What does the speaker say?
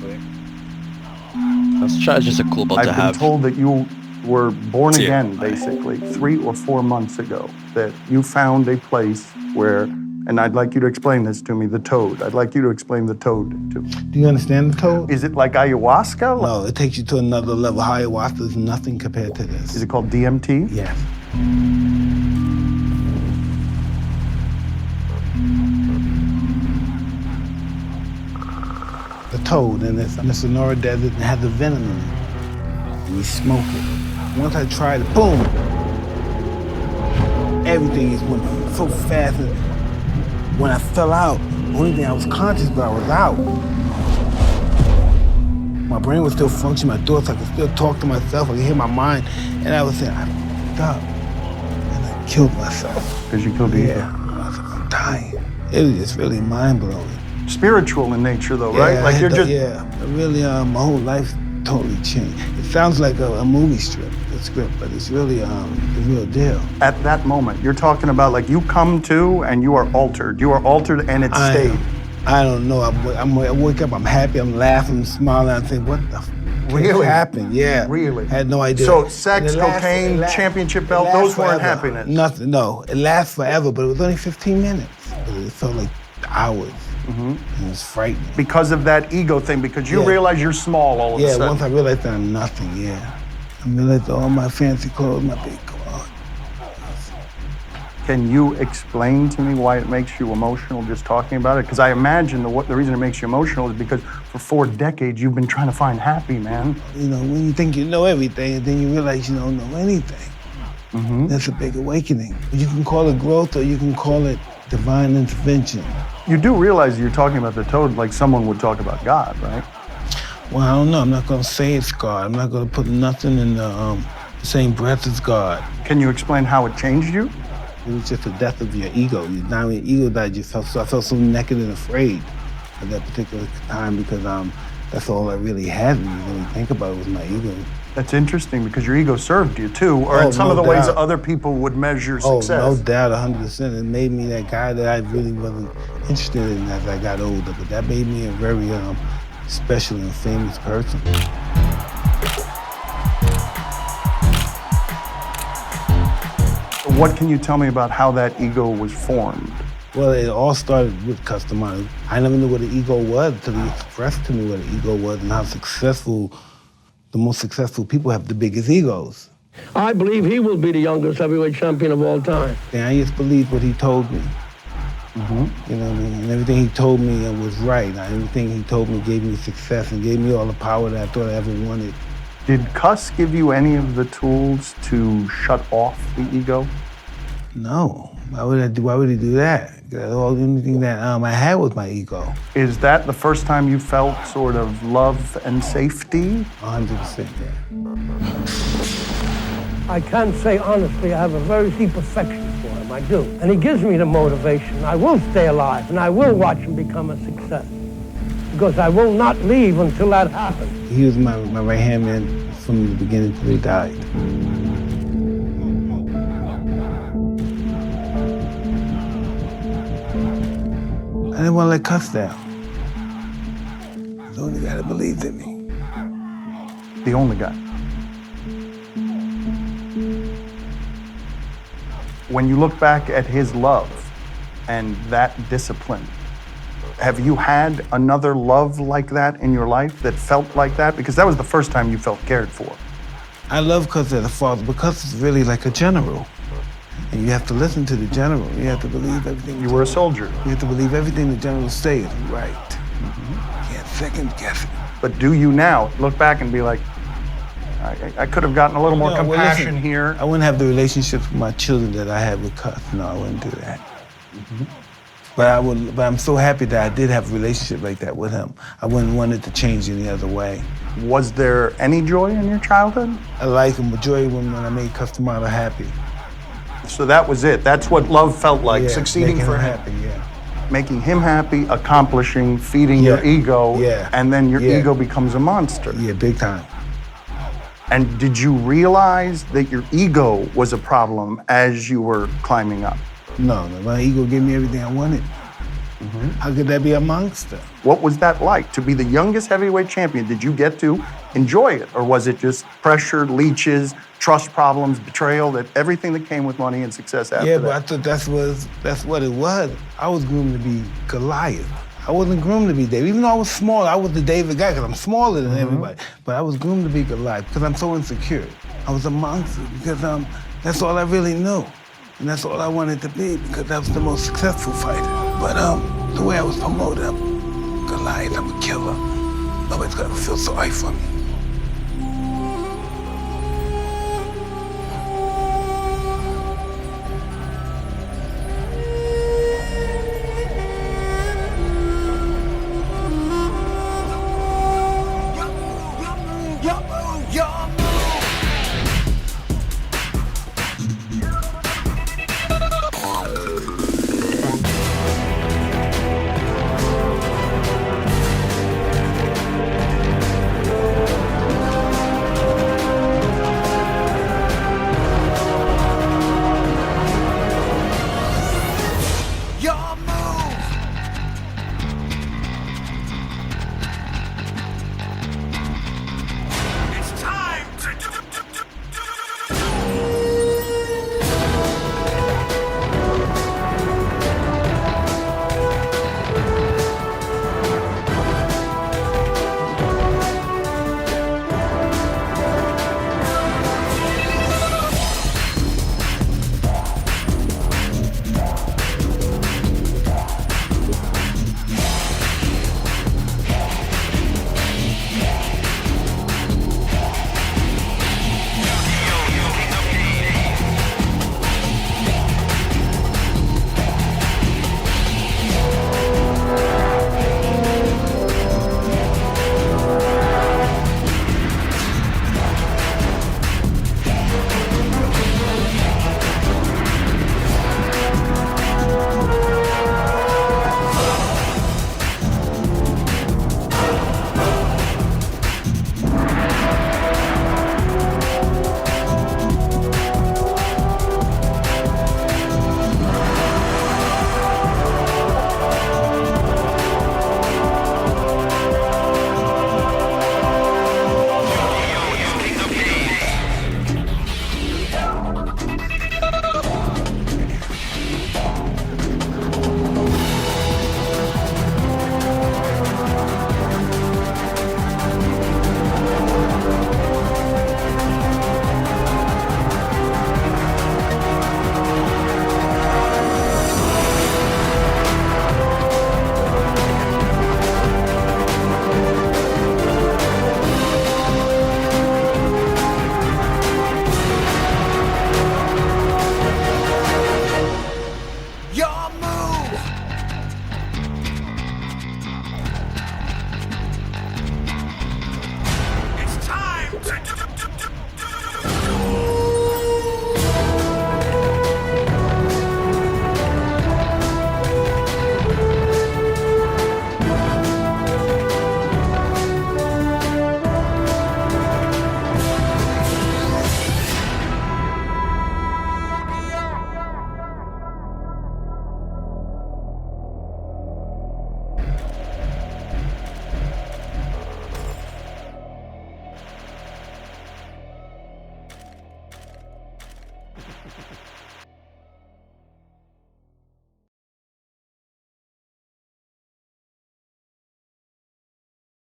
quick. That's just a cool boat to I've have. been told that you were born Yeah. again, basically, 3 or 4 months ago, that you found a place where, and I'd like you to explain this to me, the toad. I'd like you to explain the toad to me. Do you understand the toad? Is it like ayahuasca? No, it takes you to another level. Ayahuasca is nothing compared to this. Is it called DMT? Yes. The toad, and it's in the Sonora Desert and has a venom in it. And you smoke it. Once I tried it, boom! Everything is went so fast. And when I fell out, the only thing I was conscious about was out. My brain was still functioning, my thoughts, I could still talk to myself, I could hear my mind, and I was saying, I fucked up. And I killed myself. Because you killed the ego. I was like, I'm dying. It was just really mind-blowing. Spiritual in nature, though, right? Like you're just... Yeah, really, my whole life totally changed. It sounds like a movie script, but it's really the real deal. At that moment, you're talking about like you come to and you are altered. You are altered and it stayed. I don't know. I wake up, I'm happy, I'm laughing, smiling, I think, what the Really? happened? Yeah. Really? I had no idea. So sex, cocaine, championship belt, those weren't happiness? Nothing, no. It lasts forever, but it was only 15 minutes. But it felt like hours. Mm-hmm. It was frightening. Because of that ego thing, because you realize you're small all of a sudden. Yeah, once I realized that I'm nothing, yeah. I realized all my fancy clothes, my big car. Can you explain to me why it makes you emotional just talking about it? Because I imagine the reason it makes you emotional is because for 4 decades you've been trying to find happy, man. You know, when you think you know everything and then you realize you don't know anything, that's a big awakening. You can call it growth or you can call it divine intervention. You do realize you're talking about the toad like someone would talk about God, right? Well, I don't know. I'm not going to say it's God. I'm not going to put nothing in the same breath as God. Can you explain how it changed you? It was just the death of your ego. Now when your ego died, I felt so naked and afraid at that particular time because that's all I really had when you really think about it was my ego. That's interesting because your ego served you too, or in some of the ways that other people would measure success. Oh, no doubt, 100%. It made me that guy that I really wasn't interested in as I got older, but that made me a very special and famous person. What can you tell me about how that ego was formed? Well, it all started with customizing. I never knew what an ego was until he expressed to me what an ego was and how the most successful people have the biggest egos. I believe he will be the youngest heavyweight champion of all time. And I just believed what he told me. Mm-hmm. You know what I mean? And everything he told me was right. Everything he told me gave me success and gave me all the power that I thought I ever wanted. Did Cuss give you any of the tools to shut off the ego? No. Why would he do that? The only thing that I had was my ego. Is that the first time you felt sort of love and safety? 100%, yeah. I can say honestly, I have a very deep affection for him, I do. And he gives me the motivation. I will stay alive, and I will watch him become a success. Because I will not leave until that happens. He was my right-hand man from the beginning till he died. I didn't want to let Cuss down. He's the only guy that believed in me. The only guy. When you look back at his love and that discipline, have you had another love like that in your life that felt like that? Because that was the first time you felt cared for. I love Cuss as a father, but Cuss is really like a general. And you have to listen to the general. You have to believe everything. You were a soldier. You have to believe everything the general says is right. You can't second guess it. But do you now look back and be like, I could have gotten a little more compassion here? I wouldn't have the relationships with my children that I had with Cuss. No, I wouldn't do that. But I'm so happy that I did have a relationship like that with him. I wouldn't want it to change any other way. Was there any joy in your childhood? I like him, but joy when I made Customato happy. So that was it. That's what love felt like, Yeah, succeeding making for him him. happy, yeah. Making him happy, accomplishing, feeding your ego, and then your ego becomes a monster. Yeah, big time. And did you realize that your ego was a problem as you were climbing up? No, my ego gave me everything I wanted. How could that be a monster? What was that like to be the youngest heavyweight champion? Did you get to enjoy it, or was it just pressure, leeches, trust problems, betrayal, that everything that came with money and success after Yeah, that? but I thought that's what it was. I was groomed to be Goliath. I wasn't groomed to be David. Even though I was small, I was the David guy because I'm smaller than everybody. But I was groomed to be Goliath because I'm so insecure. I was a monster because that's all I really knew. And that's all I wanted to be because I was the most successful fighter. But the way I was promoted, I'm Goliath, I'm a killer. Nobody's gonna feel sorry for me.